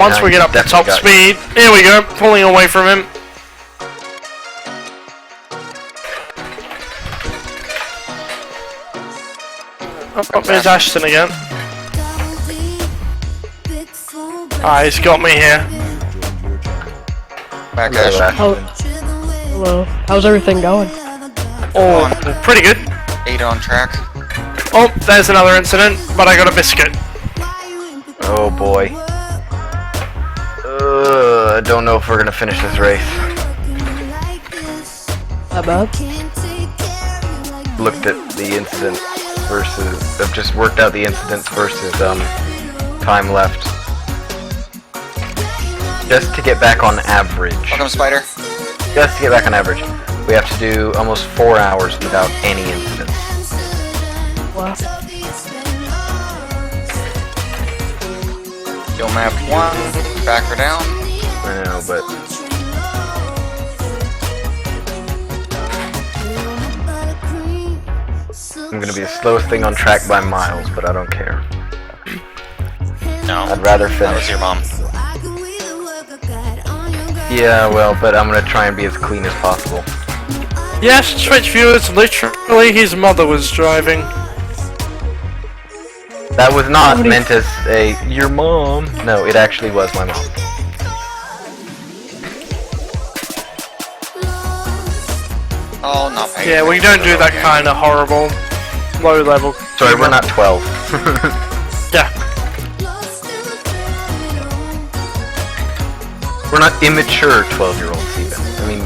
Once we get up to top speed, here we go, pulling away from him. Oh, there's Ashton again. Ah, he's got me here. Back Ashton. Hello. How's everything going? Oh, pretty good. 8 on track. Oh, there's another incident, but I got a biscuit. Oh boy. I don't know if we're gonna finish this race. Not bad. Looked at the incidents versus... I've just worked out the incidents versus time left. Just to get back on average. Welcome, Spider. Just to get back on average. We have to do almost 4 hours without any incidents. Wow. Kill map 1. Back her down. I know, but... I'm gonna be the slowest thing on track by miles, but I don't care. No. I'd rather That was finish. your mom. Yeah, well, but I'm gonna try and be as clean as possible. Yes, Twitch viewers, literally his mother was driving. That was not meant as a your mom. No, it actually was my mom. Oh, not paying. Yeah, we don't do that kind of horrible, low level. Sorry, we're not 12. Yeah. We're not immature 12-year-olds even. I mean,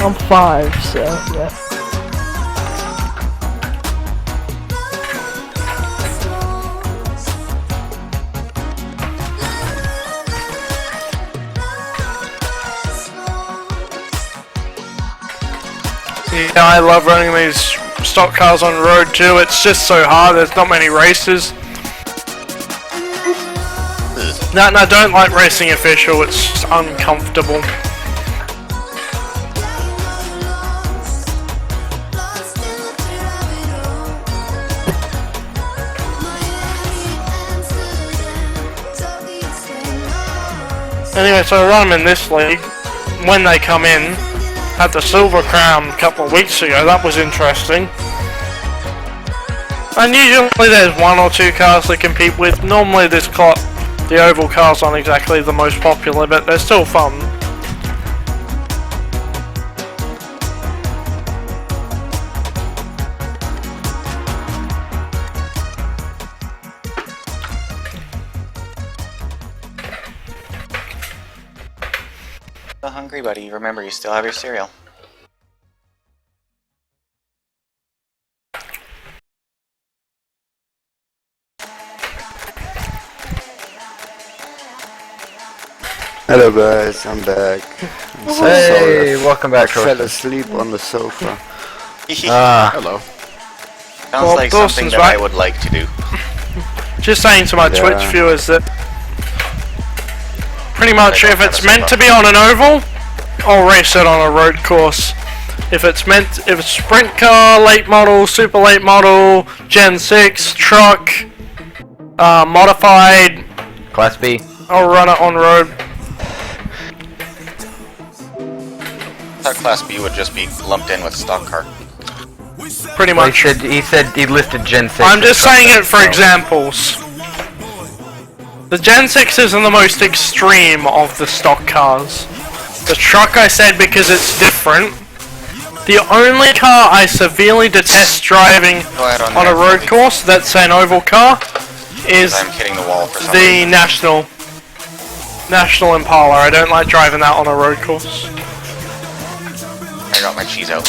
I'm 5, so yeah. Yeah, I love running these stock cars on the road too. It's just so hard. There's not many races. No, I don't like racing official. It's just uncomfortable. Anyway, so I run them in this league. When they come in, had the Silver Crown a couple of weeks ago. That was interesting. And usually there's 1 or 2 cars they compete with. Normally this the oval cars aren't exactly the most popular, but they're still fun. Still hungry, buddy. Remember, you still have your cereal. Hello guys, I'm back. I'm so hey, sorry. welcome back, I fell Torsten. asleep on the sofa. Hello. Sounds Well, like Dawson's something that back. I would like to do. Just saying to my Yeah. Twitch viewers that pretty much I don't if have it's a meant to sofa. be on an oval, I'll race it on a road course. If it's sprint car, late model, super late model, Gen 6, truck, modified, Class B. I'll run it on road. I thought Class B would just be lumped in with stock car. Pretty Well, much. he said he listed Gen 6. I'm just as saying it for so- examples. The Gen 6 is the most extreme of the stock cars. The truck I said because it's different. The only car I severely detest driving Go ahead on a road please. course that's an oval car is I'm hitting the wall for some the reason. National Impala. I don't like driving that on a road course. I got my cheese out.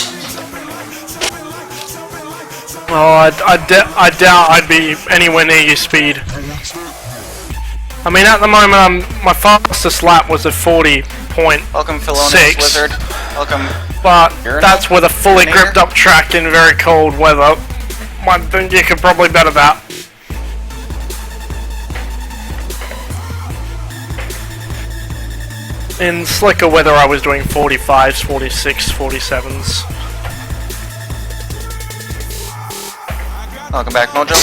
Oh, I doubt I'd be anywhere near your speed. I mean, at the moment, my fastest lap was at 40.6, Welcome, Felonious Wizard. Welcome. but You're that's not with a fully in here? gripped up track in very cold weather. I think you could probably better that. In slicker weather, I was doing 45s, 46s, 47s. Welcome back, Mojo.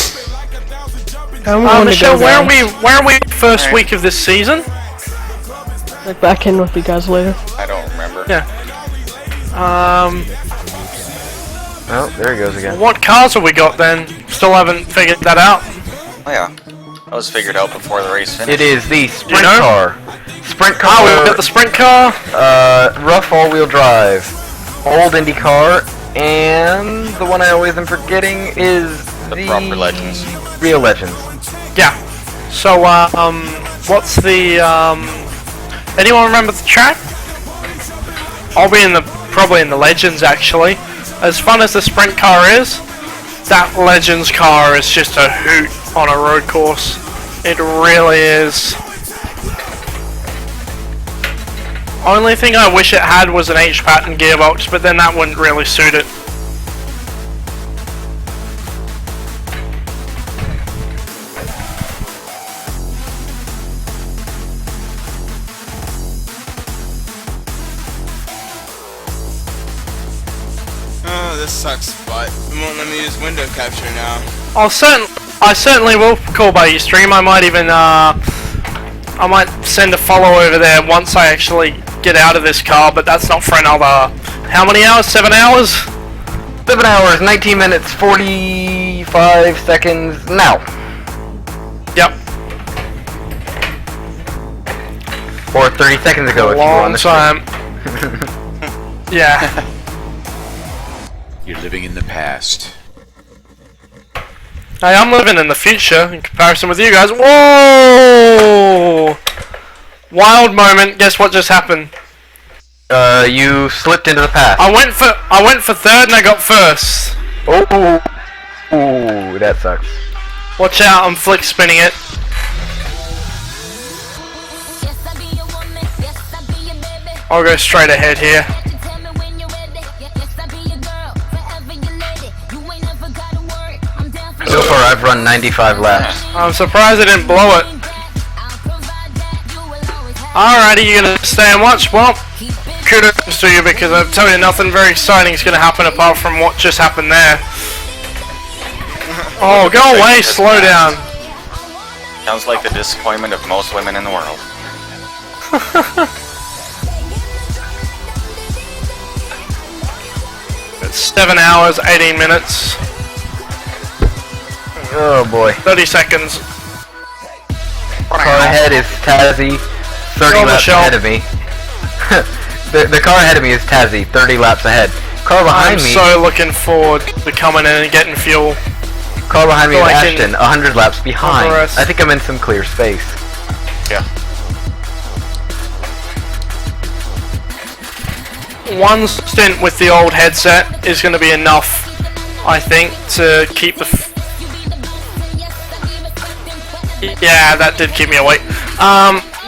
How we wanna Michelle, go, where are guys? we first Alright. week of this season? Like back in with you guys later. I don't remember. Yeah. Oh, there he goes again. What cars have we got then? Still haven't figured that out. Oh yeah. That was figured out before the race finished. It is the sprint know? car. Sprint Oh, car. we've got the sprint car. Rough all-wheel drive, old Indy car, and the one I always am forgetting is The proper Legends. Real Legends. Yeah. So, what's the, anyone remember the track? I'll be probably in the Legends, actually. As fun as the sprint car is, that Legends car is just a hoot on a road course. It really is. Only thing I wish it had was an H-pattern gearbox, but then that wouldn't really suit it. Oh, this sucks, but it won't let me use window capture now. I certainly will call by your stream. I might even I might send a follow over there once I actually get out of this car, but that's not for another how many hours? 7 hours? 7 hours, 19 minutes, 45 seconds now. Yep. Or 30 seconds ago if you were on Long the time. Yeah. You're living in the past. Hey, I'm living in the future in comparison with you guys. Whoa! Wild moment. Guess what just happened? You slipped into the path. I went for third and I got first. Oh, ooh, that sucks. Watch out! I'm flick spinning it. I'll go straight ahead here. So far, I've run 95 laps. I'm surprised I didn't blow it. Alrighty, you're gonna stay and watch? Well, kudos to you because I'll tell you nothing very exciting is gonna happen apart from what just happened there. Oh, go away, slow down. Sounds like the disappointment of most women in the world. It's 7 hours, 18 minutes, Oh boy. 30 seconds. Car ahead is Tazzy, 30 Go, laps Michelle. ahead of me. the car ahead of me is Tazzy, 30 laps ahead. Car I'm behind me, so looking forward to coming in and getting fuel. car behind me so is I can Ashton, 100 laps behind. progress. I think I'm in some clear space. Yeah. One stint with the old headset is going to be enough, I think, to keep the... Yeah, that did keep me awake.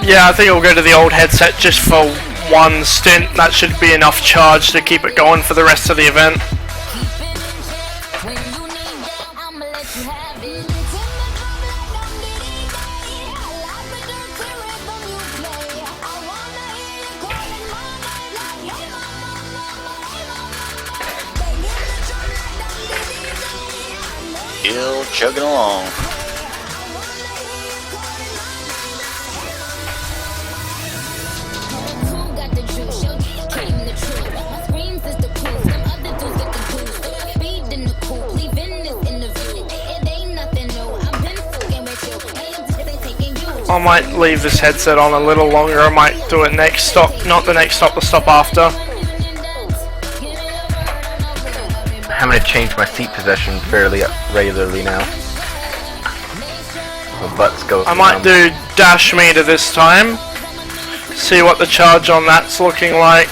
Yeah, I think I'll go to the old headset just for one stint. That should be enough charge to keep it going for the rest of the event. Still chugging along. I might leave this headset on a little longer. I might do it next stop, not the next stop, the stop after. I'm gonna change my seat position fairly regularly now. The butts go. I might do dash meter this time. See what the charge on that's looking like.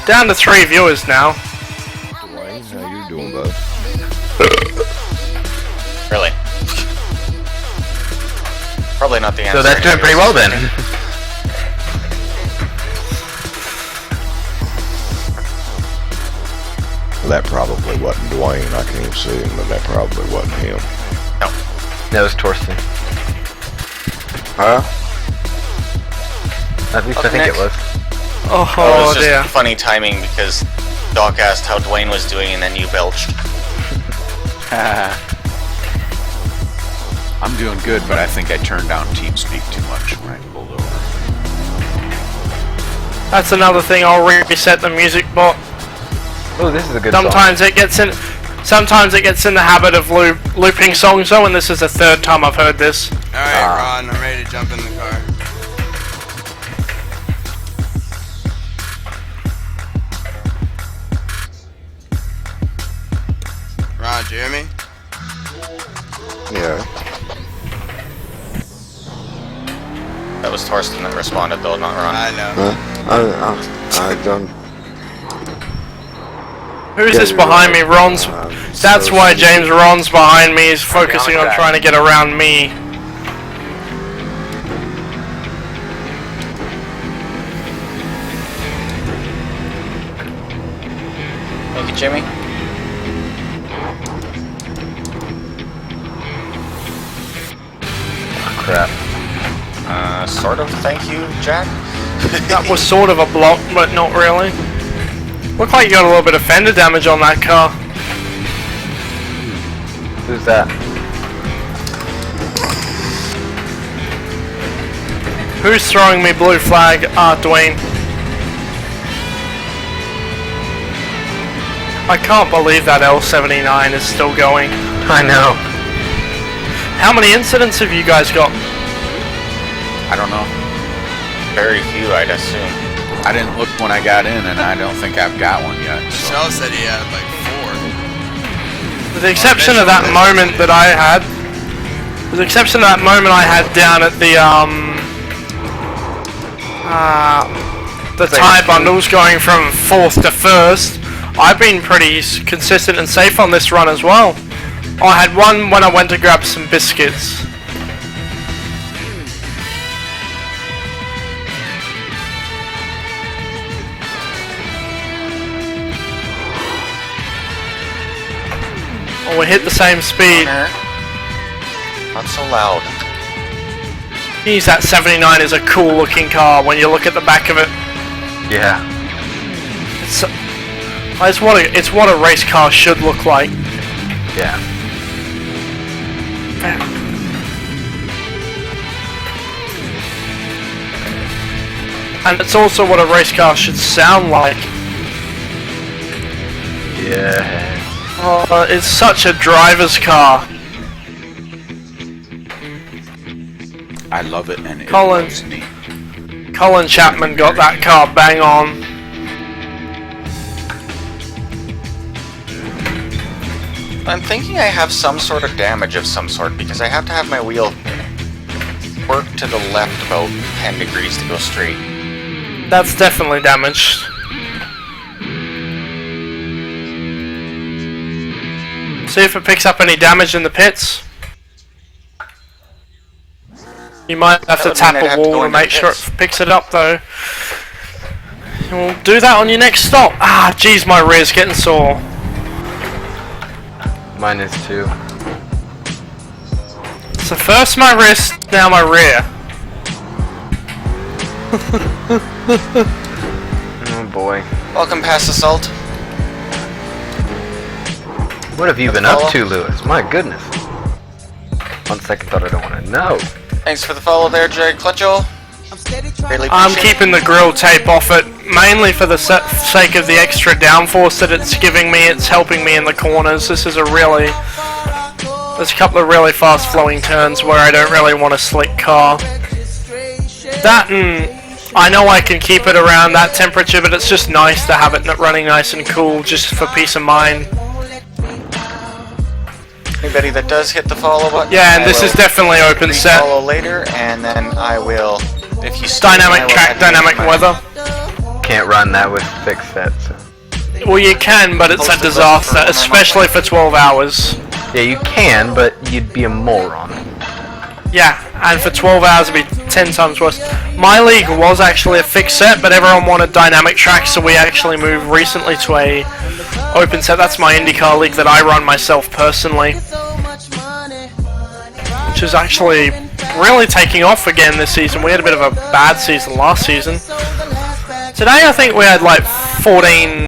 Down to 3 viewers now. Dwayne, how you doing, bud? Really? Probably not the answer. So that's doing pretty well then. Well, that probably wasn't Dwayne. I can't see him, but that probably wasn't him. That was Torsten. Huh? At least I Welcome, think it Nick. was. Oh, it's just dear. funny timing because Doc asked how Dwayne was doing and then you belched. I'm doing good, but I think I turned down TeamSpeak too much when I pulled over. That's another thing. I'll reset the music bot. Oh, this is a good Sometimes it gets in. Sometimes it gets in the habit of looping songs though, and this is the third time I've heard this. Alright, Ron, I'm ready to jump in the car. Ron, do you hear me? Yeah. That was Torsten that responded though, not Ron. I know. I don't. Who's this behind me? Ron's. That's why James Ron's behind me. He's focusing on trying to get around me. Thank you, Jimmy. Crap. Sort of. Thank you, Jack. That was sort of a block, but not really. Looked like you got a little bit of fender damage on that car. Who's that? Who's throwing me blue flag? Dwayne. I can't believe that L79 is still going. I know. How many incidents have you guys got? I don't know. Very few, I'd assume. I didn't look when I got in, and I don't think I've got one yet. So. Michelle said he had like 4. With the exception of that moment that I had, with the exception of that moment I had down at the tire bundles going from 4th to 1st, I've been pretty consistent and safe on this run as well. I had one when I went to grab some biscuits. Oh, we hit the same speed. Not so loud. Geez, that 79 is a cool looking car when you look at the back of it. Yeah. It's what a race car should look like. Yeah. And it's also what a race car should sound like. Yeah. Oh, it's such a driver's car. I love it, and it Colin. loves me. Colin Chapman got that car bang on. I'm thinking I have some sort of damage of some sort because I have to have my wheel work to the left about 10 degrees to go straight. That's definitely damaged. See if it picks up any damage in the pits. You might have to tap a wall to make sure it picks it up though. We'll do that on your next stop. Ah, jeez, my rear's getting sore. Mine is too. So first my wrist, now my rear. Oh boy. Welcome past Assault. What have you been up to, Lewis? My goodness. On second thought, I don't want to know. Thanks for the follow there, Jay Clutcho. Really I'm appreciate keeping the grill tape off it, mainly for the sake of the extra downforce that it's giving me. It's helping me in the corners. This is a really... There's a couple of really fast flowing turns where I don't really want a slick car. That and I know I can keep it around that temperature, but it's just nice to have it running nice and cool just for peace of mind. Anybody that does hit the follow button, Yeah, and this is definitely open set. Follow later, and then I will. If you Dynamic track, dynamic weather. Can't run that with fixed sets. So. Well, you can, but it's a disaster, especially for 12 hours. Yeah, you can, but you'd be a moron. Yeah, and for 12 hours it'd be 10 times worse. My league was actually a fixed set, but everyone wanted dynamic tracks, so we actually moved recently to a open set. That's my IndyCar league that I run myself personally, which is actually really taking off again this season. We had a bit of a bad season last season. Today I think we had like 14